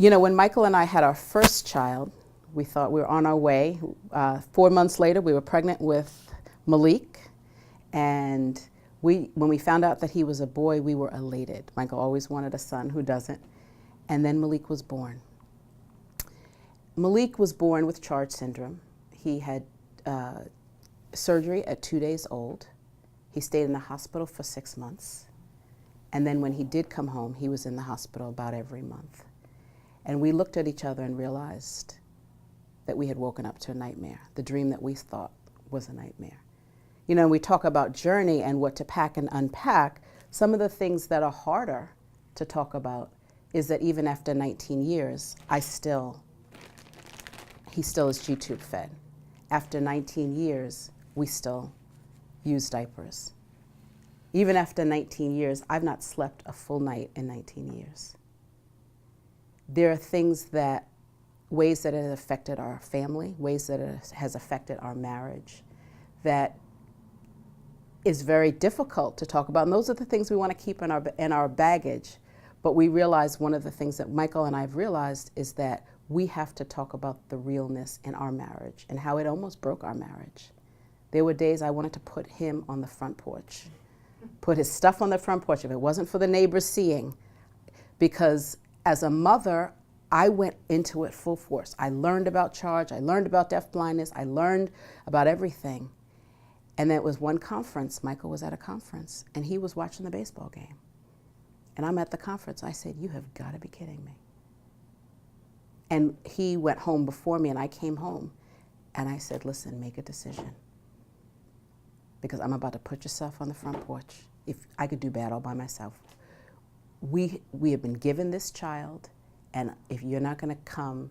You know, when Michael and I had our first child, we thought we were on our way. 4 months later, we were pregnant with Malik. And when we found out that he was a boy, we were elated. Michael always wanted a son, who doesn't? And then Malik was born. Malik was born with Charge syndrome. He had surgery at 2 days old. He stayed in the hospital for 6 months. And then when he did come home, he was in the hospital about every month. And we looked at each other and realized that we had woken up to a nightmare, the dream that we thought was a nightmare. You know, we talk about journey and what to pack and unpack. Some of the things that are harder to talk about is that even after 19 years, he still is G-tube fed. After 19 years, we still use diapers. Even after 19 years, I've not slept a full night in 19 years. There are ways that it has affected our family, ways that it has affected our marriage, that is very difficult to talk about. And those are the things we want to keep in our baggage. But we realize one of the things that Michael and I have realized is that we have to talk about the realness in our marriage and how it almost broke our marriage. There were days I wanted to put him on the front porch, put his stuff on the front porch if it wasn't for the neighbors seeing. Because as a mother, I went into it full force. I learned about Charge, I learned about deafblindness, I learned about everything. And then it was one conference, Michael was at a conference, and he was watching the baseball game. And I'm at the conference. I said, "You have got to be kidding me." And he went home before me, and I came home. And I said, "Listen, make a decision. Because I'm about to put yourself on the front porch. If I could do bad all by myself. We have been given this child, and if you're not going to come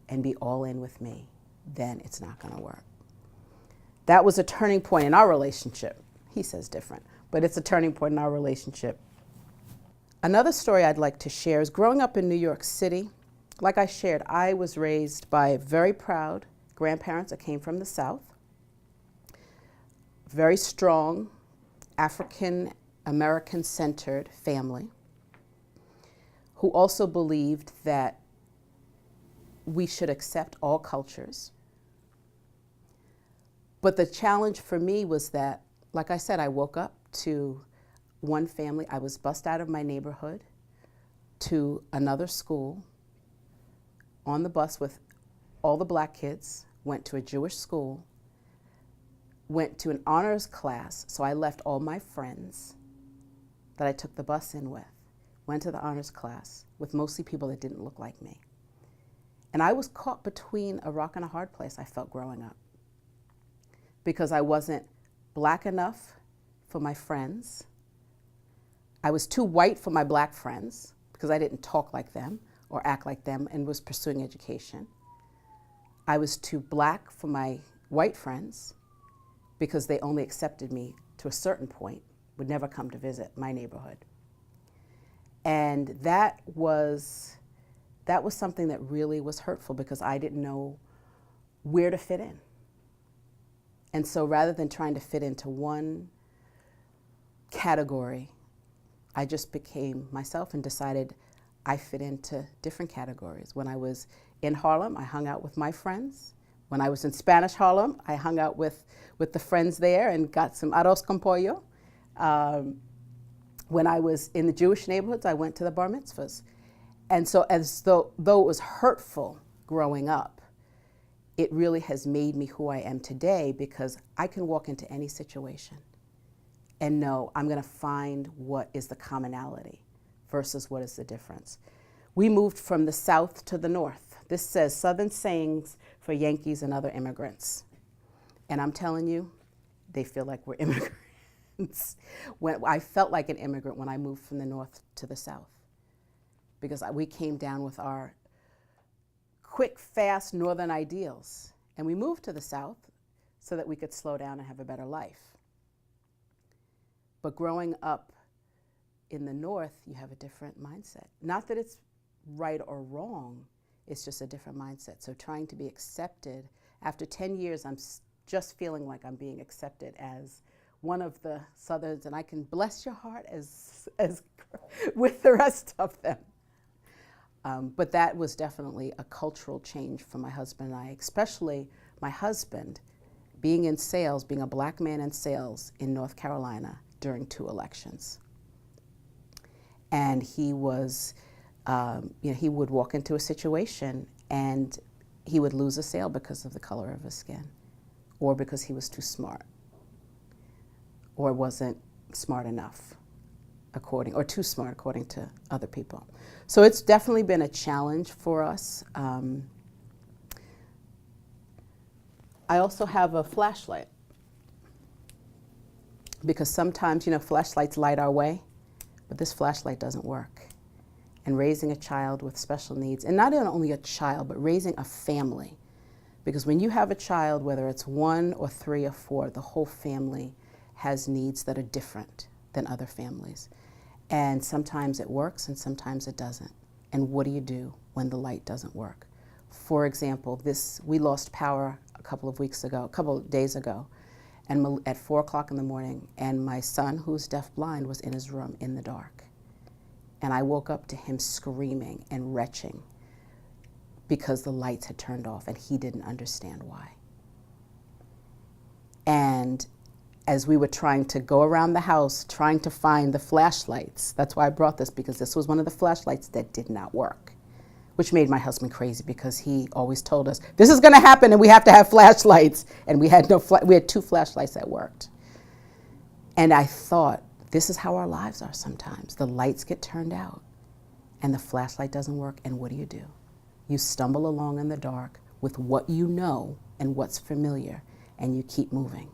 and be all in with me, then it's not going to work." That was a turning point in our relationship. He says different, but it's a turning point in our relationship. Another story I'd like to share is growing up in New York City. Like I shared, I was raised by very proud grandparents that came from the South. Very strong, African-American-centered family who also believed that we should accept all cultures. But the challenge for me was that, like I said, I woke up to one family. I was bused out of my neighborhood to another school on the bus with all the black kids, went to a Jewish school, went to an honors class, so I left all my friends that I took the bus in with, went to the honors class with mostly people that didn't look like me. And I was caught between a rock and a hard place, I felt, growing up. Because I wasn't black enough for my friends. I was too white for my black friends because I didn't talk like them or act like them and was pursuing education. I was too black for my white friends because they only accepted me to a certain point, would never come to visit my neighborhood. And that was something that really was hurtful because I didn't know where to fit in. And so rather than trying to fit into one category, I just became myself and decided I fit into different categories. When I was in Harlem, I hung out with my friends. When I was in Spanish Harlem, I hung out with the friends there and got some arroz con pollo. When I was in the Jewish neighborhoods, I went to the bar mitzvahs. And so though it was hurtful growing up, it really has made me who I am today because I can walk into any situation and know I'm going to find what is the commonality versus what is the difference. We moved from the South to the North. This says Southern sayings for Yankees and other immigrants. And I'm telling you, they feel like we're immigrants. I felt like an immigrant when I moved from the North to the South because we came down with our quick, fast Northern ideals. And we moved to the South so that we could slow down and have a better life. But growing up in the North, you have a different mindset. Not that it's right or wrong, it's just a different mindset. So trying to be accepted, after 10 years, I'm just feeling like I'm being accepted as one of the Southerns, and I can bless your heart as with the rest of them. But that was definitely a cultural change for my husband and I, especially my husband being in sales, being a black man in sales in North Carolina during 2 elections. And he was, he would walk into a situation and he would lose a sale because of the color of his skin, or because he was too smart, or wasn't smart enough, or too smart according to other people. So it's definitely been a challenge for us. I also have a flashlight, because sometimes, flashlights light our way, but this flashlight doesn't work. And raising a child with special needs, and not only a child, but raising a family, because when you have a child, whether it's 1 or 3 or 4, the whole family has needs that are different than other families. And sometimes it works and sometimes it doesn't. And what do you do when the light doesn't work? For example, we lost power a couple of days ago, and at 4 o'clock in the morning, and my son, who's deafblind, was in his room in the dark. And I woke up to him screaming and retching because the lights had turned off and he didn't understand why. And as we were trying to go around the house, trying to find the flashlights, that's why I brought this, because this was one of the flashlights that did not work, which made my husband crazy, because he always told us, this is going to happen and we have to have flashlights. And we had 2 flashlights that worked. And I thought, this is how our lives are sometimes. The lights get turned out and the flashlight doesn't work, and what do? You stumble along in the dark with what you know and what's familiar, and you keep moving.